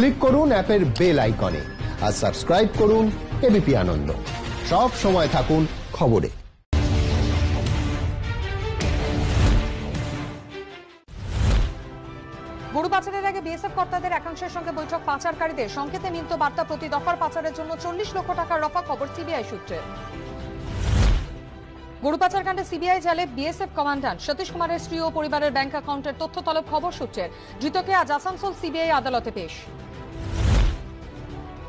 Click করুন অ্যাপের bell আইকনে আর সাবস্ক্রাইব করুন এবিপি আনন্দ। সব সময় থাকুন খবরে। গরু পাচারের আগে বিএসএফ কর্তাদের একাংশের সঙ্গে বৈঠক। পাচারকারীদের সংকেতে মিলত বার্তা, প্রতি দফার পাচারের জন্য 40 লক্ষ টাকার রফা। খবর সিবিআই সূত্রে। গরু পাচার কাণ্ডে সিবিআই জালে বিএসএফ কমান্ড্যান্ট সতীশ কুমারের স্ত্রী ও পরিবারের ব্যাংক অ্যাকাউন্টের তথ্য তলব। খবর সূত্রের। ধৃতকে আজ আসানসোল সিবিআই আদালতে পেশ।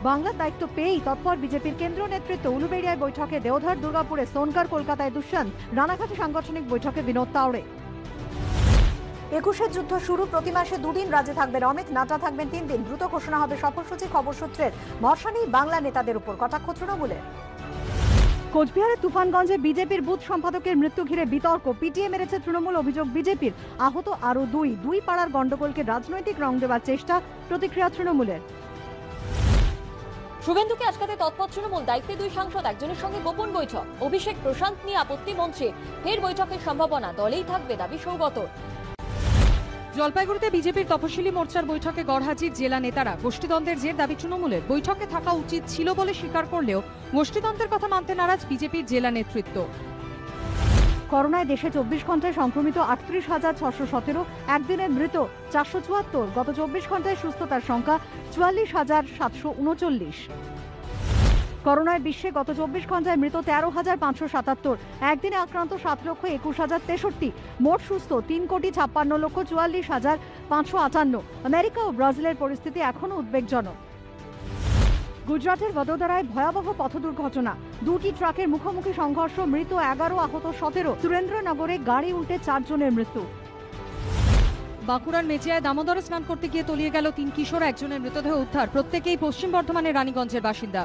বাংলার দায়িত্ব পেয়েই তৎপর বিজেপির কেন্দ্রীয় নেতৃত্ব। উলুবেড়িয়ায় বৈঠকে দেওধর, দুর্গাপুরে সোনকার, কলকাতায় দুষ্যন্ত, রানাঘাটে সাংগঠনিক বৈঠকে বিনোদ তাওড়ে। 21 যুদ্ধ শুরু, প্রতি মাসে 2 দিন রাজ্যে থাকবেন অমিত, নাটা থাকবেন 3 দিন। দ্রুত ঘোষণা হবে সফরসূচি। খবর সূত্রের। ভরসা নেই বাংলা নেতাদের উপর, কটাক্ষ তৃণমূলের। কোচবিহারের তুফানগঞ্জে বিজেপির বুথ সম্পাদকের মৃত্যু ঘিরে বিতর্ক। পিটিয়ে মেরেছে তৃণমূল, অভিযোগ বিজেপির। আহত আরও দুই পাড়ার গন্ডগোলকে রাজনৈতিক রং দেওয়ার চেষ্টা, প্রতিক্রিয়া তৃণমূলের। শুভেন্দুকে আটকাতে তৎপর তৃণমূল, দায়িত্বে 2 সাংসদ, একজনের সঙ্গে গোপন বৈঠক। অভিষেক প্রশান্ত নিয়ে আপত্তি মন্ত্রী, ফের বৈঠকের সম্ভাবনা, দলেই থাকবে দাবি সৌগতর। জলপাইগুড়িতে বিজেপির তপশিলি মোর্চার বৈঠকে গড়হাজির জেলা নেতারা। গোষ্ঠীদ্বন্দ্বের জের দাবি তৃণমূলের। বৈঠকে থাকা উচিত ছিল বলে স্বীকার করলেও গোষ্ঠীদ্বন্দ্বের কথা মানতে নারাজ বিজেপির জেলা নেতৃত্ব। করোনায় দেশে 24 ঘন্টায় সংক্রমিত 38,617, একদিনে মৃত 474। গত 24 ঘন্টায় সুস্থতার সংখ্যা 44,739। করোনায় বিশ্বে গত 24 ঘন্টায় মৃত 13,577, একদিনে আক্রান্ত 7,21,063। মোট সুস্থ 3,56,44,558। আমেরিকা ও ব্রাজিলের পরিস্থিতি এখনো উদ্বেগজনক। গুজরাটের বদোদরায় ভয়াবহ পথ দুর্ঘটনা, 2টি ট্রাকের মুখোমুখি সংঘর্ষ, মৃত 11, আহত 17। সুরেন্দ্রনগরে গাড়ি উল্টে 4 জনের মৃত্যু। বাঁকুড়ার মেচিয়ায় দামোদরে স্নান করতে গিয়ে তলিয়ে গেল 3 কিশোর, একজনের মৃতদেহ উদ্ধার। প্রত্যেকেই পশ্চিম বর্ধমানের রানীগঞ্জের বাসিন্দা।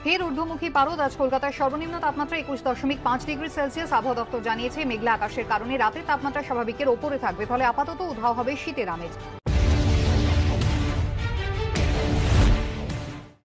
ফের ঊর্ধ্বমুখী পারদ। আজ কলকাতায় সর্বনিম্ন তাপমাত্রা 21.5 ডিগ্রি সেলসিয়াস। আবহাওয়া দপ্তর জানিয়েছে, মেঘলা আকাশের কারণে রাতের তাপমাত্রা স্বাভাবিকের ওপরে থাকবে, ফলে আপাতত উধাও হবে শীতের আমেজ।